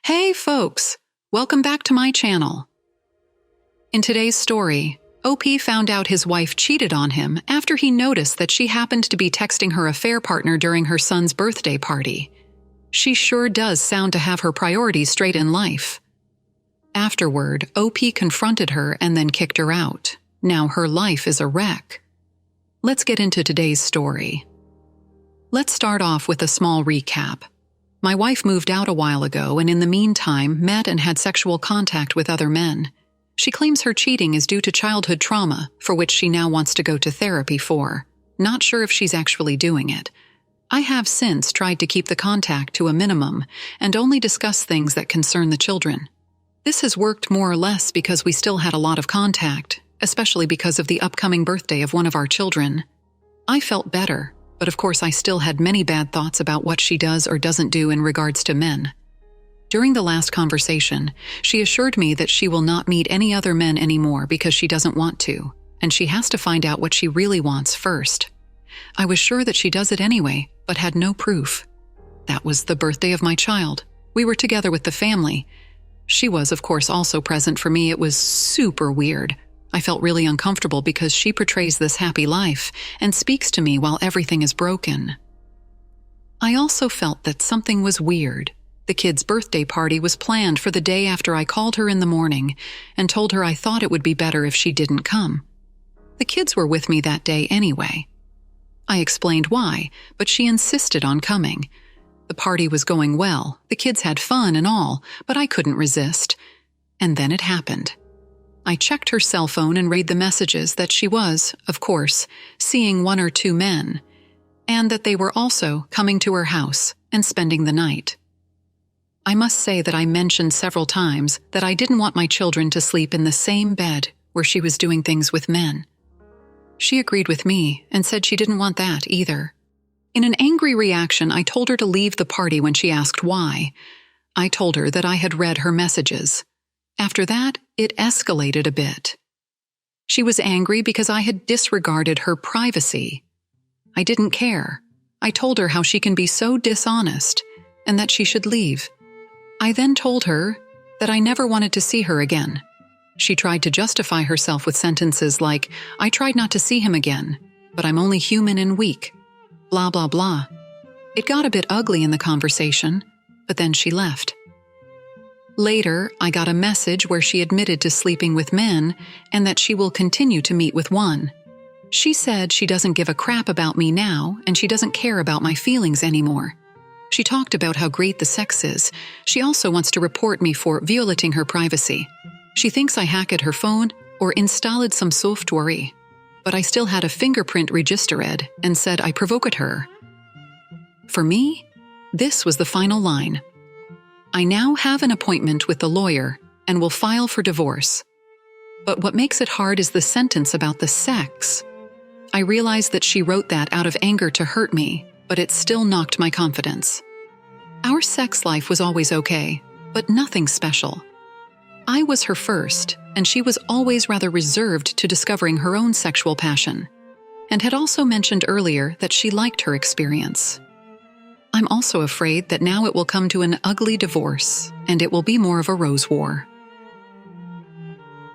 Hey folks, welcome back to my channel. In today's story, OP found out his wife cheated on him after he noticed that she happened to be texting her affair partner during her son's birthday party. She sure does sound to have her priorities straight in life. Afterward, OP confronted her and then kicked her out. Now her life is a wreck. Let's get into today's story. Let's start off with a small recap. My wife moved out a while ago and in the meantime met and had sexual contact with other men. She claims her cheating is due to childhood trauma, for which she now wants to go to therapy for. Not sure if she's actually doing it. I have since tried to keep the contact to a minimum and only discuss things that concern the children. This has worked more or less because we still had a lot of contact, especially because of the upcoming birthday of one of our children. I felt better. But of course I still had many bad thoughts about what she does or doesn't do in regards to men. During the last conversation, she assured me that she will not meet any other men anymore because she doesn't want to, and she has to find out what she really wants first. I was sure that she does it anyway, but had no proof. That was the birthday of my child. We were together with the family. She was, of course, also present for me. It was super weird. I felt really uncomfortable because she portrays this happy life and speaks to me while everything is broken. I also felt that something was weird. The kid's birthday party was planned for the day after I called her in the morning and told her I thought it would be better if she didn't come. The kids were with me that day anyway. I explained why, but she insisted on coming. The party was going well, the kids had fun and all, but I couldn't resist. And then it happened. I checked her cell phone and read the messages that she was, of course, seeing one or two men, and that they were also coming to her house and spending the night. I must say that I mentioned several times that I didn't want my children to sleep in the same bed where she was doing things with men. She agreed with me and said she didn't want that either. In an angry reaction, I told her to leave the party when she asked why. I told her that I had read her messages. After that, it escalated a bit. She was angry because I had disregarded her privacy. I didn't care. I told her how she can be so dishonest and that she should leave. I then told her that I never wanted to see her again. She tried to justify herself with sentences like, "I tried not to see him again, but I'm only human and weak," blah, blah, blah. It got a bit ugly in the conversation, but then she left. Later, I got a message where she admitted to sleeping with men and that she will continue to meet with one. She said she doesn't give a crap about me now and she doesn't care about my feelings anymore. She talked about how great the sex is. She also wants to report me for violating her privacy. She thinks I hacked her phone or installed some software, but I still had a fingerprint registered and said I provoked her. For me, this was the final line. I now have an appointment with the lawyer and will file for divorce. But what makes it hard is the sentence about the sex. I realized that she wrote that out of anger to hurt me, but it still knocked my confidence. Our sex life was always okay, but nothing special. I was her first, and she was always rather reserved to discovering her own sexual passion, and had also mentioned earlier that she liked her experience. I'm also afraid that now it will come to an ugly divorce, and it will be more of a rose war.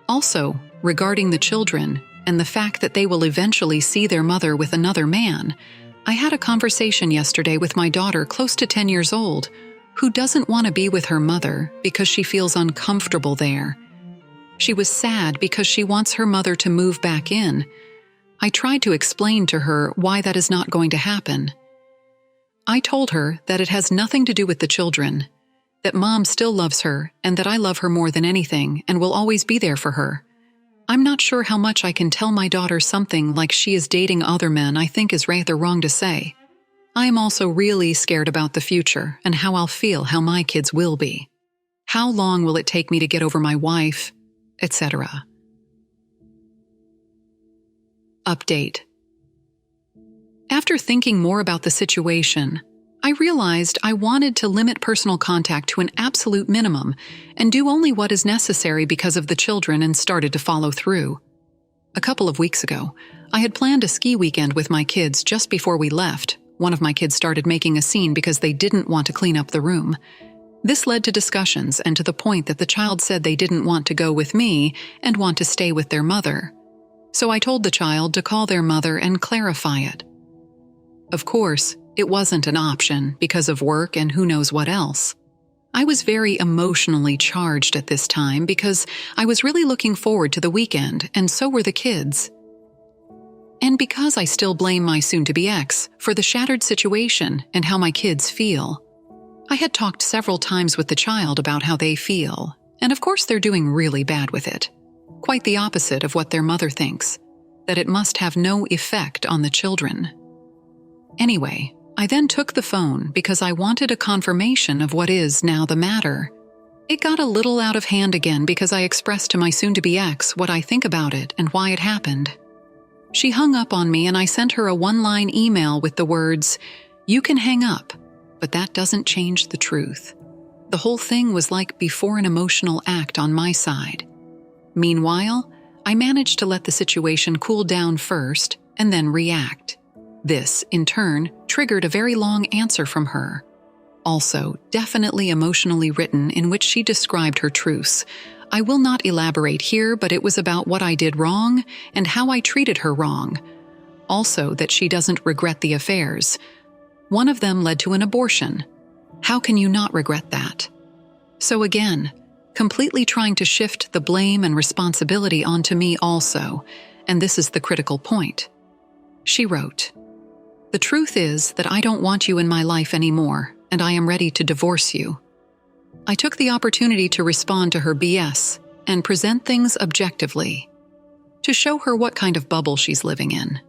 Also, regarding the children and the fact that they will eventually see their mother with another man, I had a conversation yesterday with my daughter close to 10 years old, who doesn't want to be with her mother because she feels uncomfortable there. She was sad because she wants her mother to move back in. I tried to explain to her why that is not going to happen. I told her that it has nothing to do with the children, that Mom still loves her and that I love her more than anything and will always be there for her. I'm not sure how much I can tell my daughter something like she is dating other men. I think is rather wrong to say. I am also really scared about the future and how I'll feel, how my kids will be. How long will it take me to get over my wife, etc. Update. After thinking more about the situation, I realized I wanted to limit personal contact to an absolute minimum and do only what is necessary because of the children and started to follow through. A couple of weeks ago, I had planned a ski weekend with my kids just before we left. One of my kids started making a scene because they didn't want to clean up the room. This led to discussions and to the point that the child said they didn't want to go with me and want to stay with their mother. So I told the child to call their mother and clarify it. Of course, it wasn't an option because of work and who knows what else. I was very emotionally charged at this time because I was really looking forward to the weekend, and so were the kids. And because I still blame my soon-to-be ex for the shattered situation and how my kids feel. I had talked several times with the child about how they feel, and of course they're doing really bad with it. Quite the opposite of what their mother thinks, that it must have no effect on the children. Anyway, I then took the phone because I wanted a confirmation of what is now the matter. It got a little out of hand again because I expressed to my soon-to-be ex what I think about it and why it happened. She hung up on me and I sent her a one-line email with the words, "You can hang up, but that doesn't change the truth." The whole thing was like before an emotional act on my side. Meanwhile, I managed to let the situation cool down first and then react. This, in turn, triggered a very long answer from her. Also, definitely emotionally written, in which she described her truths. I will not elaborate here, but it was about what I did wrong and how I treated her wrong. Also, that she doesn't regret the affairs. One of them led to an abortion. How can you not regret that? So again, completely trying to shift the blame and responsibility onto me also, and this is the critical point. She wrote, "The truth is that I don't want you in my life anymore, and I am ready to divorce you." I took the opportunity to respond to her BS and present things objectively, to show her what kind of bubble she's living in.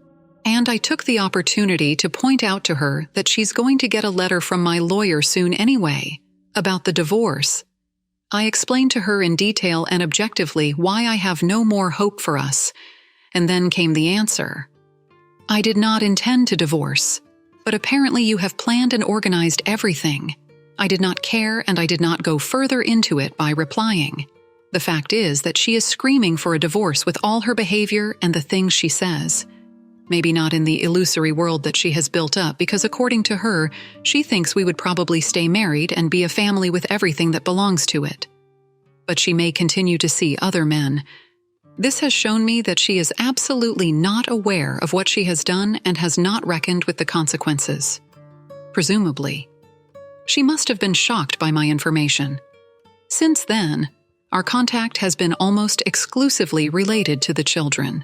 And I took the opportunity to point out to her that she's going to get a letter from my lawyer soon anyway, about the divorce. I explained to her in detail and objectively why I have no more hope for us, and then came the answer. "I did not intend to divorce, but apparently you have planned and organized everything. I did not care and I did not go further into it by replying. The fact is that she is screaming for a divorce with all her behavior and the things she says. Maybe not in the illusory world that she has built up, because according to her, she thinks we would probably stay married and be a family with everything that belongs to it. But she may continue to see other men. This has shown me that she is absolutely not aware of what she has done and has not reckoned with the consequences. Presumably, she must have been shocked by my information. Since then, our contact has been almost exclusively related to the children.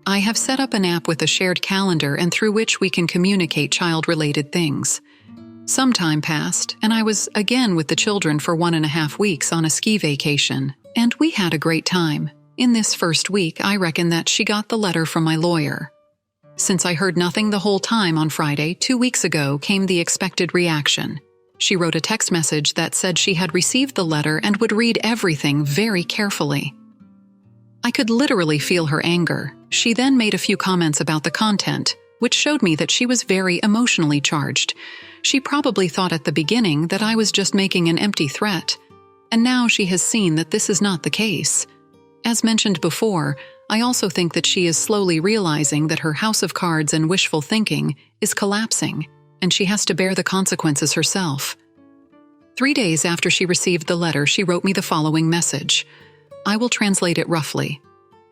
I have set up an app with a shared calendar and through which we can communicate child-related things. Some time passed, and I was again with the children for 1.5 weeks on a ski vacation, and we had a great time. In this first week, I reckon that she got the letter from my lawyer. Since I heard nothing the whole time on Friday, 2 weeks ago, came the expected reaction. She wrote a text message that said she had received the letter and would read everything very carefully. I could literally feel her anger. She then made a few comments about the content, which showed me that she was very emotionally charged. She probably thought at the beginning that I was just making an empty threat, and now she has seen that this is not the case. As mentioned before, I also think that she is slowly realizing that her house of cards and wishful thinking is collapsing, and she has to bear the consequences herself. 3 days after she received the letter, she wrote me the following message. I will translate it roughly.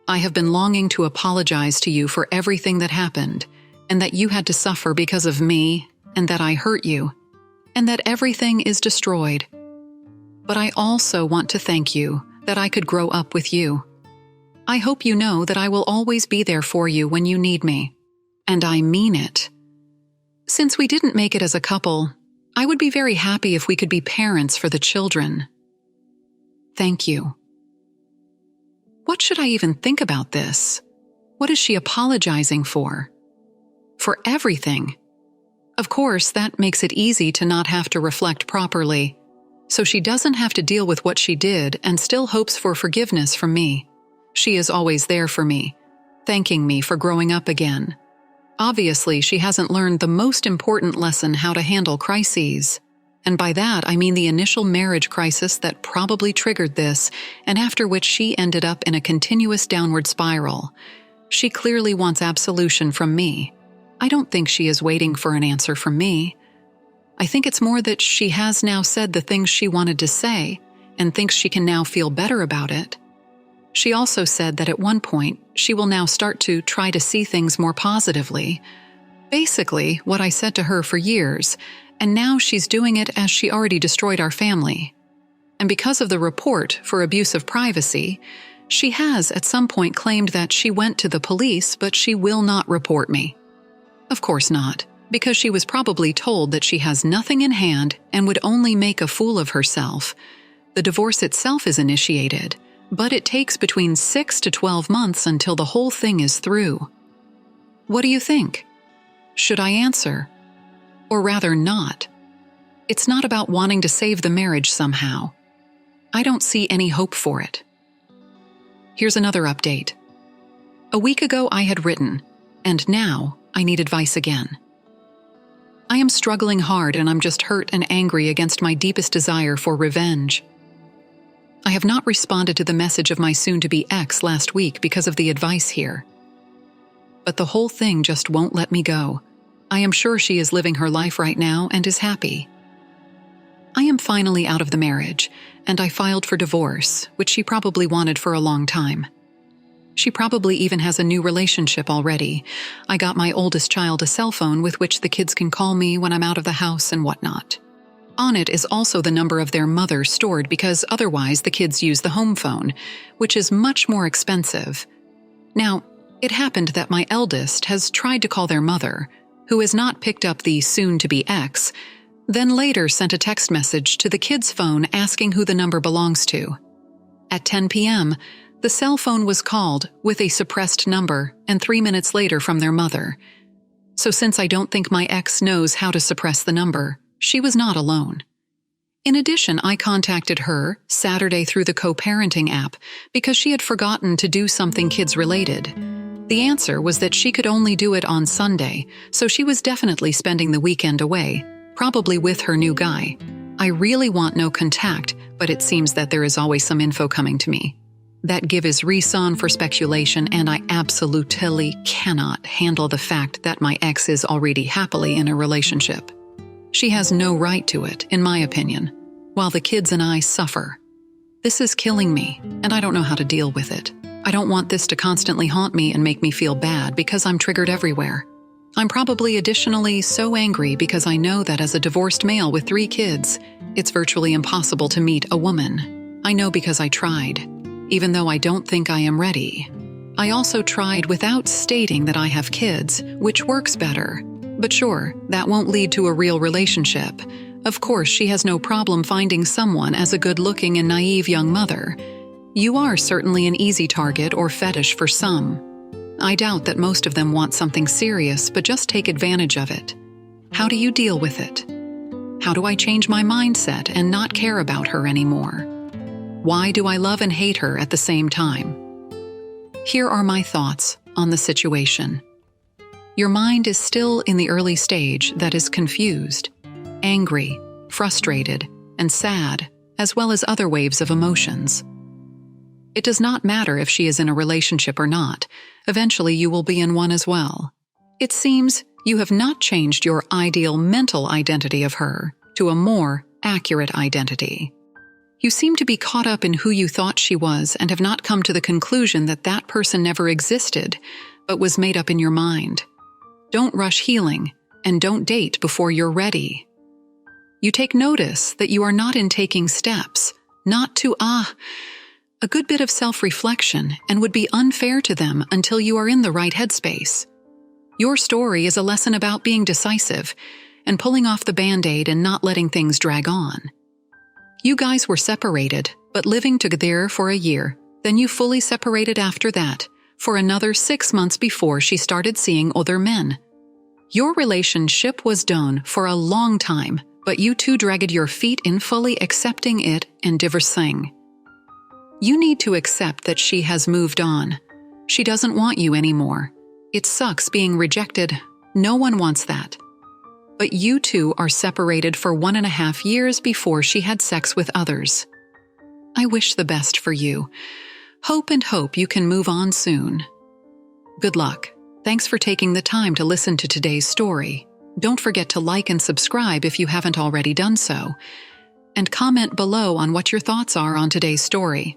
I have been longing to apologize to you for everything that happened, and that you had to suffer because of me, and that I hurt you, and that everything is destroyed. But I also want to thank you that I could grow up with you. I hope you know that I will always be there for you when you need me. And I mean it. Since we didn't make it as a couple, I would be very happy if we could be parents for the children. Thank you. What should I even think about this? What is she apologizing for? For everything. Of course, that makes it easy to not have to reflect properly, so she doesn't have to deal with what she did and still hopes for forgiveness from me. She is always there for me, thanking me for growing up again. Obviously, she hasn't learned the most important lesson: how to handle crises. And by that, I mean the initial marriage crisis that probably triggered this, and after which she ended up in a continuous downward spiral. She clearly wants absolution from me. I don't think she is waiting for an answer from me. I think it's more that she has now said the things she wanted to say and thinks she can now feel better about it. She also said that at one point, she will now start to try to see things more positively. Basically, what I said to her for years, and now she's doing it as she already destroyed our family. And because of the report for abuse of privacy, she has at some point claimed that she went to the police, but she will not report me. Of course not, because she was probably told that she has nothing in hand and would only make a fool of herself. The divorce itself is initiated, but it takes between 6 to 12 months until the whole thing is through. What do you think? Should I answer? Or rather not? It's not about wanting to save the marriage somehow. I don't see any hope for it. Here's another update. A week ago I had written, and now I need advice again. I am struggling hard and I'm just hurt and angry against my deepest desire for revenge. I have not responded to the message of my soon-to-be ex last week because of the advice here. But the whole thing just won't let me go. I am sure she is living her life right now and is happy. I am finally out of the marriage, and I filed for divorce, which she probably wanted for a long time. She probably even has a new relationship already. I got my oldest child a cell phone with which the kids can call me when I'm out of the house and whatnot. On it is also the number of their mother stored because otherwise the kids use the home phone, which is much more expensive. Now, it happened that my eldest has tried to call their mother, who has not picked up the soon-to-be ex, then later sent a text message to the kid's phone asking who the number belongs to. At 10 p.m., the cell phone was called with a suppressed number and 3 minutes later from their mother. So since I don't think my ex knows how to suppress the number, she was not alone. In addition, I contacted her Saturday through the co-parenting app because she had forgotten to do something kids-related. The answer was that she could only do it on Sunday, so she was definitely spending the weekend away, probably with her new guy. I really want no contact, but it seems that there is always some info coming to me. That give is reason for speculation, and I absolutely cannot handle the fact that my ex is already happily in a relationship. She has no right to it, in my opinion, while the kids and I suffer. This is killing me, and I don't know how to deal with it. I don't want this to constantly haunt me and make me feel bad because I'm triggered everywhere. I'm probably additionally so angry because I know that as a divorced male with 3 kids, it's virtually impossible to meet a woman. I know because I tried, even though I don't think I am ready. I also tried without stating that I have kids, which works better. But sure, that won't lead to a real relationship. Of course, she has no problem finding someone as a good-looking and naive young mother. You are certainly an easy target or fetish for some. I doubt that most of them want something serious, but just take advantage of it. How do you deal with it? How do I change my mindset and not care about her anymore? Why do I love and hate her at the same time? Here are my thoughts on the situation. Your mind is still in the early stage that is confused, angry, frustrated, and sad, as well as other waves of emotions. It does not matter if she is in a relationship or not. Eventually you will be in one as well. It seems you have not changed your ideal mental identity of her to a more accurate identity. You seem to be caught up in who you thought she was and have not come to the conclusion that that person never existed, but was made up in your mind. Don't rush healing, and don't date before you're ready. You take notice that you are not in taking steps, not to a good bit of self-reflection, and would be unfair to them until you are in the right headspace. Your story is a lesson about being decisive and pulling off the Band-Aid and not letting things drag on. You guys were separated, but living together for a year. Then you fully separated after that, for another 6 months before she started seeing other men. Your relationship was done for a long time, but you two dragged your feet in fully accepting it and divorcing. You need to accept that she has moved on. She doesn't want you anymore. It sucks being rejected. No one wants that. But you two are separated for 1.5 years before she had sex with others. I wish the best for you. Hope you can move on soon. Good luck. Thanks for taking the time to listen to today's story. Don't forget to like and subscribe if you haven't already done so, and comment below on what your thoughts are on today's story.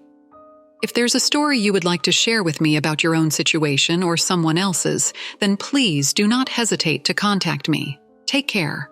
If there's a story you would like to share with me about your own situation or someone else's, then please do not hesitate to contact me. Take care.